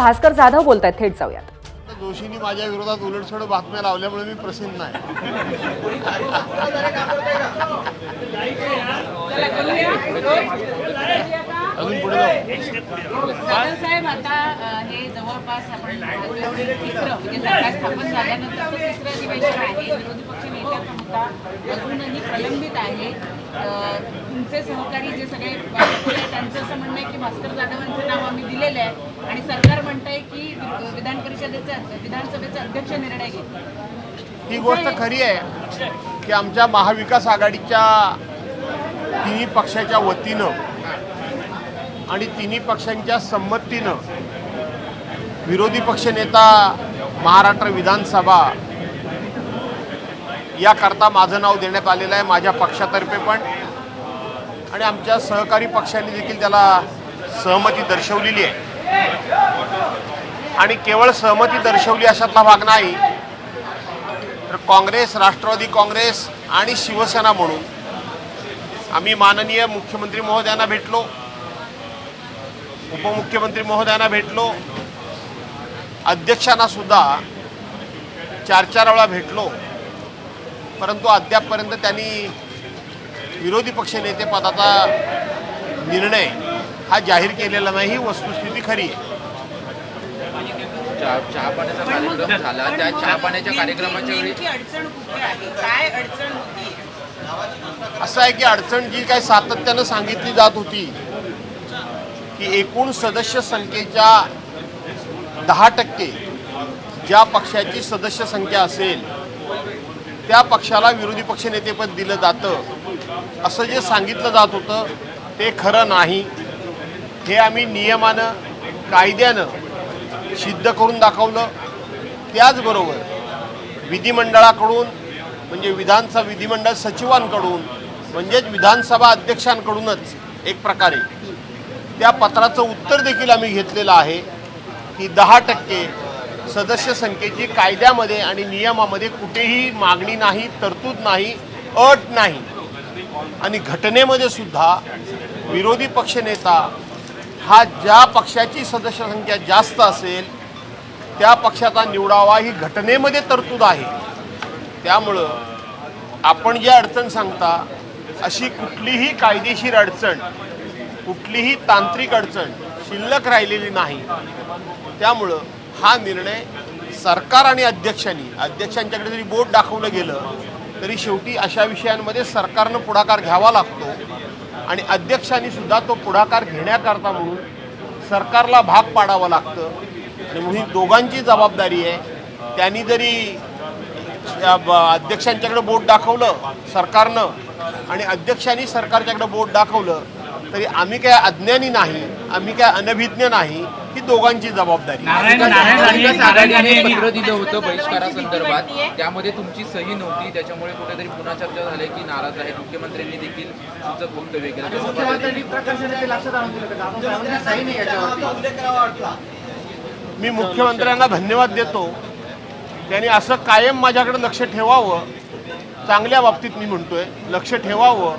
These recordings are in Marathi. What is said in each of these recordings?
भास्कर जाधव बोलतायत, थेट जाऊयात. जोशींनी माझ्या विरोधात उलटसुलट बातम्या लावल्यामुळे मी प्रसन्न आहे. अजून पुढे दादा साहेब, आता हे जवळपास आपण तिसरं म्हणजे सरकार स्थापन झाल्यानंतर तिसरं अधिवेशन आहे. विरोधी पक्ष नेत्याचा मुद्दा अजूनही प्रलंबित आहे. तुमचे सहकारी जे सगळे त्यांचं असं म्हणणं आहे की भास्कर जाधवांचं नाव आम्ही दिलेलं आहे आणि सरकार म्हणतंय की विधानसभेचे अध्यक्ष निर्णय घेतील. ही गोष्ट खरी आहे की आमच्या महाविकास आघाडीच्या तिन्ही पक्षाच्या वतीनं आणि तिन्ही पक्षांच्या संमतीनं विरोधी पक्षनेता महाराष्ट्र विधानसभा याकरता माझं नाव देण्यात आलेलं आहे, माझ्या पक्षातर्फे पण आणि आमच्या सहकारी पक्षांनी देखील त्याला सहमती दर्शवलेली आहे. आणि केवळ सहमती दर्शवली अशातला भाग नाही, तर काँग्रेस, राष्ट्रवादी काँग्रेस आणि शिवसेना म्हणून आम्ही माननीय मुख्यमंत्री महोदयांना भेटलो, उपमुख्यमंत्री महोदयांना भेटलो, अध्यक्षांना सुद्धा 4 वेळा भेटलो, परंतु अद्यापपर्यंत त्यांनी विरोधी पक्षनेतेपदाचा निर्णय हा जाहीर केलेला नाही. ही वस्तुस्थिती खरी आहे. चहा पाण्याचा कार्यक्रम झाला, त्या चहा पाण्याच्या कार्यक्रमाच्या वेळी अडचण कुठे आहे, काय अडचण होती? असं आहे की अडचण जी काही सातत्यानं सांगितली जात होती की एकूण सदस्य संख्येच्या 10% ज्या पक्षाची सदस्य संख्या असेल त्या पक्षाला विरोधी पक्षनेतेपद दिलं जातं असं जे सांगितलं जात होतं ते खरं नाही. हे आम्ही नियमानं, कायद्यानं सिद्ध करून दाखवलं. त्याचबरोबर विधिमंडळाकडून म्हणजे विधिमंडळ सचिवांकडून म्हणजेच विधानसभा अध्यक्षांकडूनच एक प्रकारे त्या पत्राचं उत्तर देखील आम्ही घेतलेलं आहे की 10% सदस्य संख्येची कायद्यामध्ये आणि नियमामध्ये कुठेही मागणी नाही, तरतूद नाही, अट नाही. आणि घटनेमध्ये सुद्धा विरोधी पक्षनेता हा ज्या पक्षाची सदस्य संख्या जास्त असेल त्या पक्षाचा निवडावा ही घटनेमध्ये तरतूद आहे. त्यामुळं आपण जी अडचण सांगता अशी कुठलीही कायदेशीर अडचण, कुठलीही तांत्रिक अडचण शिल्लक राहिलेली नाही. त्यामुळं हा निर्णय सरकार आणि अध्यक्षांच्याकडे जरी बोट दाखवलं गेलं तरी शेवटी अशा विषयांमध्ये सरकारनं पुढाकार घ्यावा लागतो आणि अध्यक्षांनी सुद्धा तो पुढाकार घेण्याकरता म्हणून सरकारला भाग पाडावं लागतं. आणि म्हणून दोघांची जबाबदारी आहे. त्यांनी जरी अध्यक्षांच्याकडे बोट दाखवलं सरकारनं आणि अध्यक्षांनी सरकारच्याकडे बोट दाखवलं तरी आम्ही काय अज्ञानी नाही, आम्ही काय अनभिज्ञ नाही. ही दोघांची जबाबदारी. पत्र दिलं होतं बहिष्कारासंदर्भात, त्यामध्ये तुमची सही नव्हती, त्याच्यामुळे कुठेतरी पुन्हा चर्चा झाली की नाराज आहे. मुख्यमंत्र्यांनी देखील सूचक वक्तव्य केलं. मी मुख्यमंत्र्यांना धन्यवाद देतो. त्यांनी असं कायम माझ्याकडे लक्ष ठेवावं. चांगल्या बाबतीत मी म्हणतोय लक्ष ठेवावं,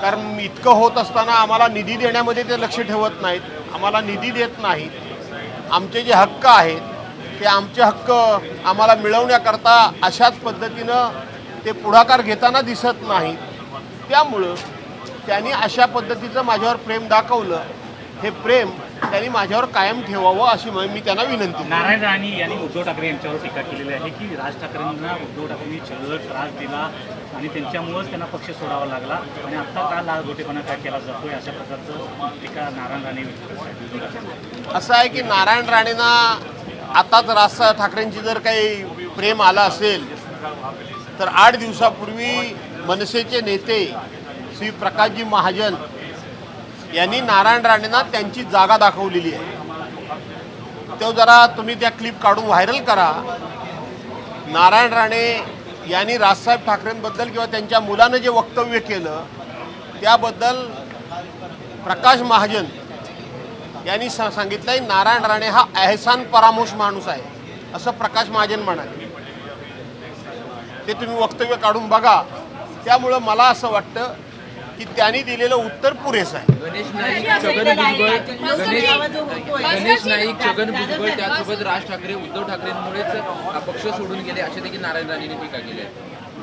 कारण इतकं होत असताना आम्हाला निधी देण्यामध्ये ते लक्ष ठेवत नाहीत, आम्हाला निधी देत नाहीत. आमचे जे हक्क आहेत ते आमचे हक्क आम्हाला मिळवण्याकरता अशाच पद्धतीनं ते पुढाकार घेताना दिसत नाहीत. त्यामुळं त्यांनी अशा पद्धतीचं माझ्यावर प्रेम दाखवलं. हे प्रेम त्यांनी माझ्यावर कायम ठेवावं अशी मी त्यांना विनंती. नारायण राणे यांनी उद्धव ठाकरे यांच्यावर टीका केलेली आहे की राज ठाकरेंना उद्धव ठाकरेंनी छळ, त्रास दिला आणि त्यांच्यामुळेच त्यांना पक्ष सोडावा लागला आणि आता का लालगोटेपणा काय केला जातोय, अशा प्रकारचं टीका नारायण राणे. असं आहे की नारायण राणेंना आताच राज ठाकरेंची जर काही प्रेम आलं असेल तर 8 दिवसापूर्वी मनसेचे नेते श्री प्रकाशजी महाजन यांनी नारायण राणेंना त्यांची जागा दाखवलेली आहे. तो जरा तुम्ही त्या क्लिप काढून व्हायरल करा. नारायण राणे यांनी राजसाहेब ठाकरेंबद्दल किंवा त्यांच्या मुलानं जे वक्तव्य केलं त्याबद्दल प्रकाश महाजन यांनी सांगितलंय नारायण राणे हा एहसान परामोश माणूस आहे असं प्रकाश महाजन म्हणाले. ते तुम्ही वक्तव्य काढून बघा. त्यामुळं मला असं वाटतं की की त्यांनी दिलेलं उत्तर पुरेसं आहे. गणेश नाईक, छगन भुजबळ त्यासोबत राज ठाकरे, उद्धव ठाकरेंमुळेच पक्ष सोडून गेले असे देखील नारायण राणेंनी टीका केली आहे.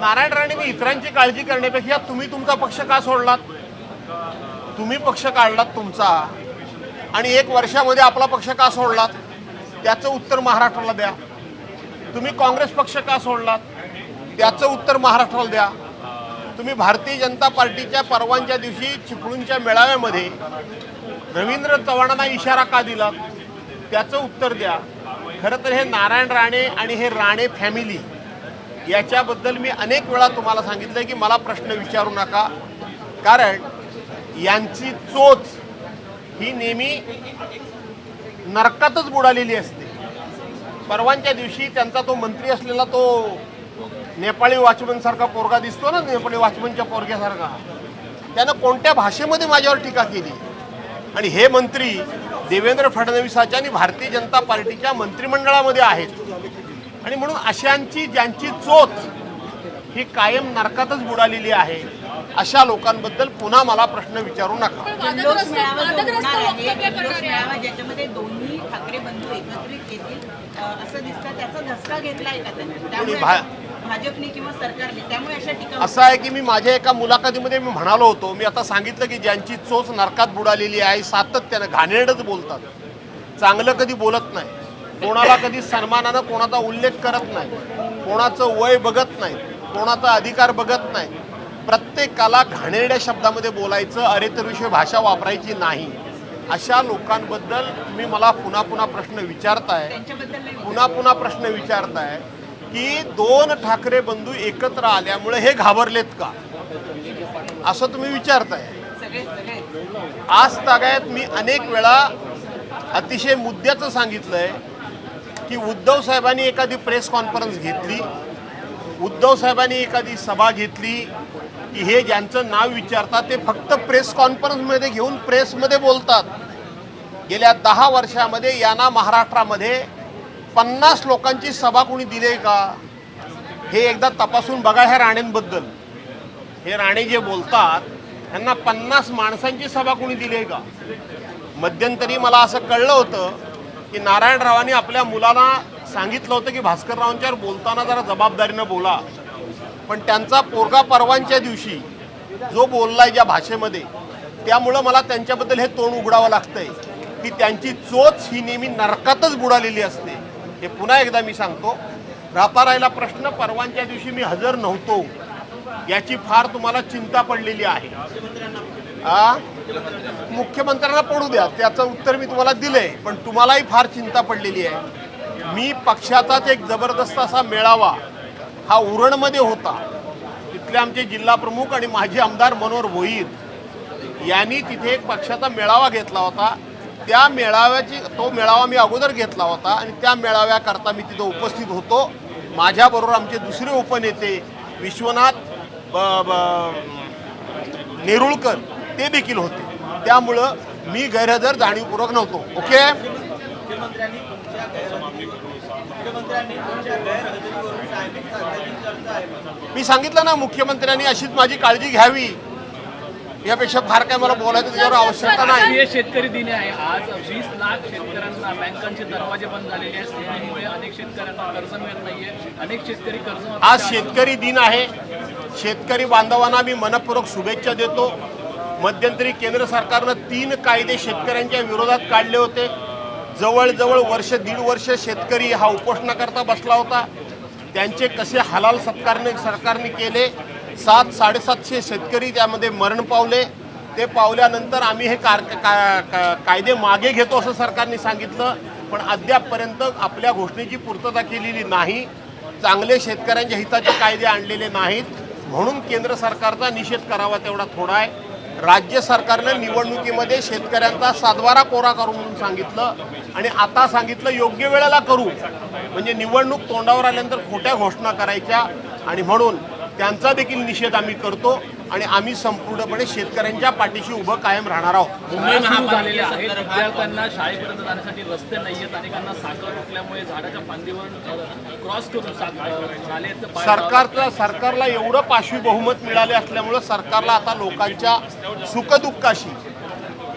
नारायण राणेंनी इतरांची काळजी करण्यापेक्षा तुम्ही तुमचा पक्ष का सोडलात? तुम्ही पक्ष काढलात तुमचा आणि 1 वर्षामध्ये आपला पक्ष का सोडलात त्याचं उत्तर महाराष्ट्राला द्या. तुम्ही काँग्रेस पक्ष का सोडलात त्याचं उत्तर महाराष्ट्राला द्या. तुम्ही भारतीय जनता पार्टीच्या परवांच्या दिवशी चिपळूणच्या मेळाव्यामध्ये रवींद्र चव्हाणांना इशारा का दिला त्याचं उत्तर द्या. खरं तर हे नारायण राणे आणि हे राणे फॅमिली याच्याबद्दल मी अनेक वेळा तुम्हाला सांगितलं की मला प्रश्न विचारू नका, कारण यांची चोच ही नेहमी नरकातच बुडालेली असते. परवांच्या दिवशी त्यांचा तो मंत्री असलेला तो नेपाळी वॉचमन सारखा पोरगा दिसतो ना, नेपाळी वॉचमनच्या पोरग्यासारखा, त्यानं कोणत्या भाषेमध्ये माझ्यावर टीका केली. आणि हे मंत्री देवेंद्र फडणवीसाच्या आणि भारतीय जनता पार्टीच्या मंत्रिमंडळामध्ये आहेत. आणि म्हणून अशांची ज्यांची चोच ही कायम नरकातच बुडालेली आहे अशा लोकांबद्दल पुन्हा मला प्रश्न विचारू नका. जल्लोष मेळावा जो होणार आहे, जल्लोष मेळावा ज्याच्यामध्ये दोन्ही ठाकरे बंधू एकत्रित येतील असं दिसतं, त्याचा धसका घेतलाय का त्यांनी? त्यामुळे भाजपने किंवा सरकारने त्यामुळे अशा टीका. असं आहे की मी माझ्या एका मुलाखतीमध्ये मी म्हणालो होतो, मी आता सांगितलं की ज्यांची चोच नरकात बुडालेली आहे सातत्यानं घाणेरडंच बोलतात, चांगलं कधी बोलत नाही, कोणाला कधी सन्मानानं कोणाचा उल्लेख करत नाही, कोणाचं वय बघत नाही, कोणाचा अधिकार बघत नाही, प्रत्येकाला घाणेरड्या शब्दामध्ये बोलायचं, अरेतरविषयी भाषा वापरायची नाही. अशा लोकांबद्दल तुम्ही मला पुन्हा पुन्हा प्रश्न विचारताय की 2 ठाकरे बंधू एकत्र आल्यामुळे हे घाबरलेत का असं तुम्ही विचारताय. आज तागायत मी अनेक वेळा अतिशय मुद्द्याचं सांगितलंय की उद्धव साहेबांनी एखादी प्रेस कॉन्फरन्स घेतली, उद्धव साहेबांनी एखादी सभा घेतली की हे ज्यांचं नाव विचारतात ते फक्त प्रेस कॉन्फरन्समध्ये घेऊन प्रेसमध्ये बोलतात. गेल्या 10 वर्षामध्ये यांना महाराष्ट्रामध्ये 50 लोकांची सभा कोणी दिली का हे एकदा तपासून बघा. ह्या राणेंबद्दल हे राणे जे बोलतात त्यांना 50 माणसांची सभा कोणी दिली आहे का? मध्यंतरी मला असं कळलं होतं की नारायणरावांनी आपल्या मुलाला सांगितलं होतं की भास्कररावांच्यावर बोलताना जरा जबाबदारीनं बोला, पण त्यांचा पोरगा परवांच्या दिवशी जो बोललाय ज्या भाषेमध्ये, त्यामुळं मला त्यांच्याबद्दल हे तोंड उघडावं लागतंय की त्यांची चोच ही नेहमी नरकातच बुडालेली असते. हे पुन्हा एकदा मी सांगतो. राहता राहिला प्रश्न, परवांच्या दिवशी मी हजर नव्हतो याची फार तुम्हाला चिंता पडलेली आहे. मुख्यमंत्र्यांना पडू द्या, त्याचं उत्तर मी तुम्हाला दिलंय, पण तुम्हालाही फार चिंता पडलेली आहे. मी पक्षाचाच एक जबरदस्त असा मेळावा हा उरणमध्ये होता. तिथले आमचे जिल्हा प्रमुख आणि माजी आमदार मनोहर भोईर यांनी तिथे एक पक्षाचा मेळावा घेतला होता. त्या तो मेळावा मी अगोदर घेतला होता आणि त्या मेळाव्याकरता मी तिथं उपस्थित होतो. माझ्याबरोबर आमचे दुसरे उपनेते विश्वनाथ नेरुळकर ते देखील होते. त्यामुळं मी गैरहजर जाणीवपूर्वक नव्हतो. ओके. मी सांगितलं ना, मुख्यमंत्र्यांनी अशीच माझी काळजी घ्यावी, यापेक्षा फार काय मला बोलायचं त्याच्यावर आवश्यकता नाही. शेतकरी दिन आहे आज. 20 लाख शेतकऱ्यांना बँकांचे दरवाजे बंद झालेले आहेत. स्थितीमुळे अनेक शेतकऱ्यांना कर्ज मिळत नाहीये. अनेक शेतकरी कर्ज. आज शेतकरी दिन आहे. शेतकरी बांधवांना मी मनपूर्वक शुभेच्छा देतो. मध्यंतरी केंद्र सरकारनं 3 कायदे शेतकऱ्यांच्या विरोधात काढले होते. जवळजवळ वर्ष 1.5 वर्ष शेतकरी हा उपोषणाकरता बसला होता. त्यांचे कसे हलाल सरकारने केले. 700-750 शेतकरी त्यामध्ये मरण पावले. ते पावल्यानंतर आम्ही हे कायदे मागे घेतो असं सरकारने सांगितलं, पण अद्यापपर्यंत आपल्या घोषणेची पूर्तता केलेली नाही. चांगले शेतकऱ्यांच्या हिताचे कायदे आणलेले नाहीत, म्हणून केंद्र सरकारचा निषेध करावा तेवढा थोडा आहे. राज्य सरकारनं निवडणुकीमध्ये शेतकऱ्यांचा सातबारा कोरा करू म्हणून सांगितलं आणि आता सांगितलं योग्य वेळेला करू, म्हणजे निवडणूक तोंडावर आल्यानंतर खोट्या घोषणा करायच्या, आणि म्हणून त्यांचा देखील निषेध आम्ही करतो. आणि आम्ही संपूर्णपणे शेतकऱ्यांच्या पाठीशी उभं कायम राहणार आहोत. मुंबई सुरू झालेले आहेत. विद्यार्थ्यांना शाळेपर्यंत जाण्यासाठी रस्ते नाही आहेत. अनेकांना साखर तुटल्यामुळे झाडाच्या फांदीवर क्रॉस करून झाले सरकारला एवढं पाशवी बहुमत मिळाले असल्यामुळं सरकारला आता लोकांच्या सुखदुःखाशी,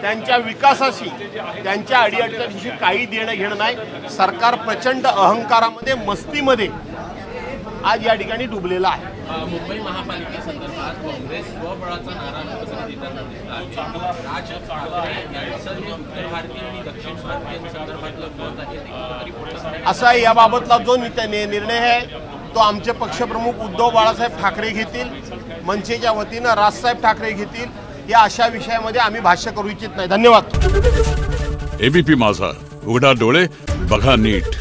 त्यांच्या विकासाशी, त्यांच्या अडीअडचणीशी काही देणं घेणं नाही. सरकार प्रचंड अहंकारामध्ये, मस्तीमध्ये आज या ठिकाणी डुबलेलं आहे. मुंबई महापालिकेसंदर्भात काँग्रेस स्वबळाचा नारा लोकसभेत देताना दिसला आहे. राज ठाकरे यांचं जे उत्तर भारतीय आणि दक्षिण भारतीयांसंदर्भातलं मत आहे ते कुठेतरी पुढे असा याबाबतला जो निर्णय आहे तो आमचे पक्षप्रमुख उद्धव बाळासाहेब ठाकरे घेतील, मनसेच्या वतीनं राजसाहेब ठाकरे घेतील. या अशा विषयामध्ये आम्ही भाष्य करू इच्छित नाही. धन्यवाद. एबीपी माझा, उघडा डोळे बघा नीट.